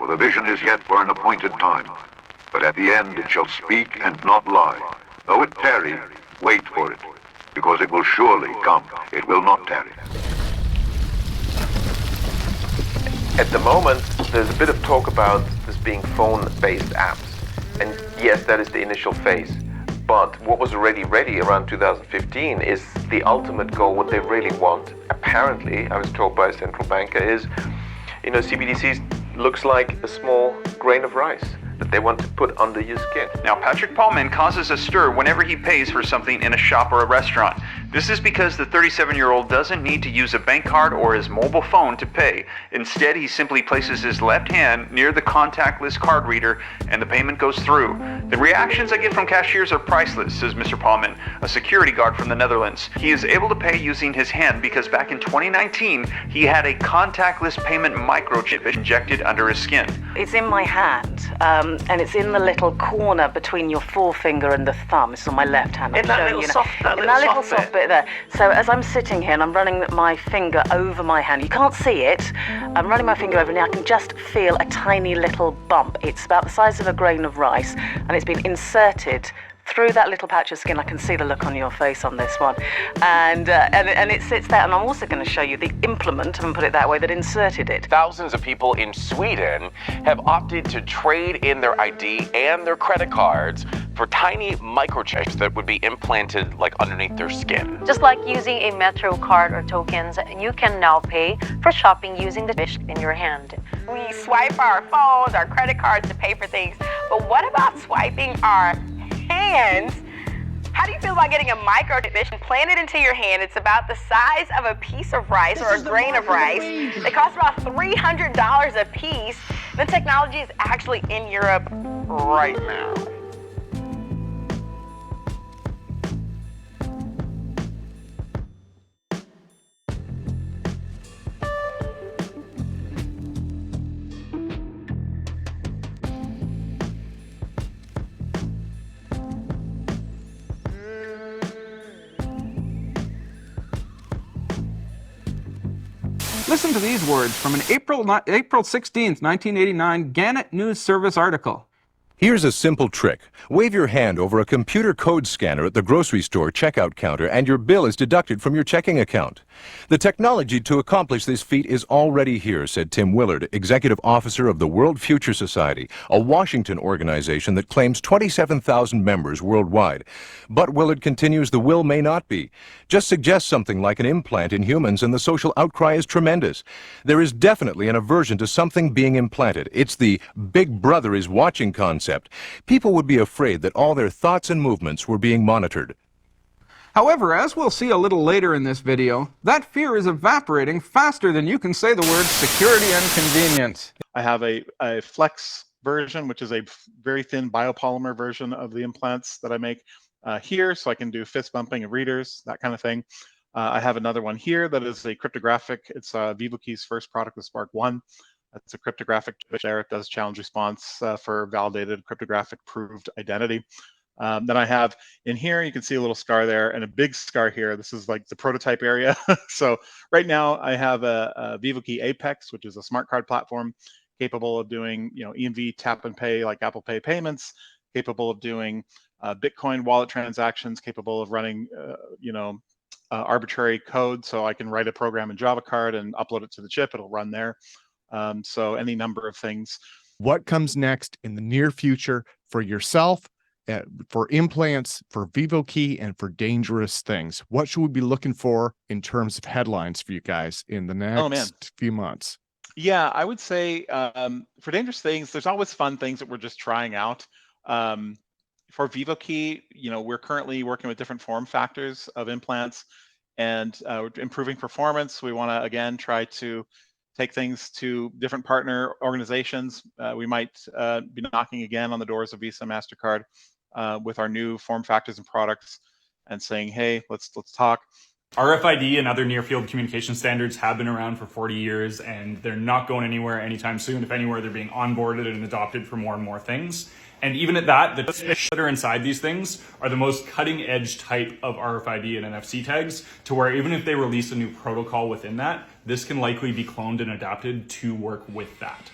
for the vision is yet for an appointed time. But at the end it shall speak and not lie. Though it tarry, wait for it, because it will surely come. It will not tarry. At the moment, there's a bit of talk about this being phone-based apps. And yes, that is the initial phase. But what was already ready around 2015 is the ultimate goal. What they really want, apparently, I was told by a central banker, is, CBDCs looks like a small grain of rice that they want to put under your skin. Now, Patrick Paulman causes a stir whenever he pays for something in a shop or a restaurant. This is because the 37-year-old doesn't need to use a bank card or his mobile phone to pay. Instead, he simply places his left hand near the contactless card reader and the payment goes through. The reactions I get from cashiers are priceless, says Mr. Paulman, a security guard from the Netherlands. He is able to pay using his hand because back in 2019, he had a contactless payment microchip injected under his skin. It's in my hand, and it's in the little corner between your forefinger and the thumb. It's on my left hand. In that little soft bit there. So as I'm sitting here and I'm running my finger over my hand, you can't see it. I'm running my finger over and I can just feel a tiny little bump. It's about the size of a grain of rice and it's been inserted through that little patch of skin. I can see the look on your face on this one. And it sits there, and I'm also going to show you the implement, and put it that way, that inserted it. Thousands of people in Sweden have opted to trade in their ID and their credit cards for tiny microchips that would be implanted like underneath their skin. Just like using a Metro card or tokens, you can now pay for shopping using the chip in your hand. We swipe our phones, our credit cards to pay for things, but what about swiping our hands? How do you feel about getting a microchip implanted into your hand? It's about the size of a piece of rice or a grain of rice. They cost about $300 a piece. The technology is actually in Europe right now. Listen to these words from an April 16th, 1989 Gannett News Service article. Here's a simple trick. Wave your hand over a computer code scanner at the grocery store checkout counter and your bill is deducted from your checking account. The technology to accomplish this feat is already here, said Tim Willard, Executive Officer of the World Future Society, a Washington organization that claims 27,000 members worldwide. But Willard continues the will may not be. Just suggest something like an implant in humans and the social outcry is tremendous. There is definitely an aversion to something being implanted. It's the Big Brother is watching concept. People would be afraid that all their thoughts and movements were being monitored. However, as we'll see a little later in this video, that fear is evaporating faster than you can say the words security and convenience. I have a flex version, which is a very thin biopolymer version of the implants that I make here, so I can do fist bumping of readers, that kind of thing. I have another one here that is a cryptographic. It's VivoKey's first product, the Spark 1. It's a cryptographic chip there. It does challenge response for validated cryptographic proved identity. Then I have in here, you can see a little scar there and a big scar here. This is like the prototype area. So right now I have a VivoKey Apex, which is a smart card platform capable of doing, EMV tap and pay like Apple Pay payments, capable of doing Bitcoin wallet transactions, capable of running, arbitrary code. So I can write a program in Java card and upload it to the chip. It'll run there. So any number of things. What comes next in the near future for yourself, for implants, for VivoKey, and for dangerous things? What should we be looking for in terms of headlines for you guys in the next few months? Yeah, I would say for dangerous things, there's always fun things that we're just trying out. For VivoKey, we're currently working with different form factors of implants and we're improving performance. We want to, again, try to take things to different partner organizations. We might be knocking again on the doors of Visa, MasterCard with our new form factors and products and saying, hey, let's talk. RFID and other near-field communication standards have been around for 40 years and they're not going anywhere anytime soon. If anywhere, they're being onboarded and adopted for more and more things. And even at that, the chips that are inside these things are the most cutting-edge type of RFID and NFC tags, to where even if they release a new protocol within that, this can likely be cloned and adapted to work with that.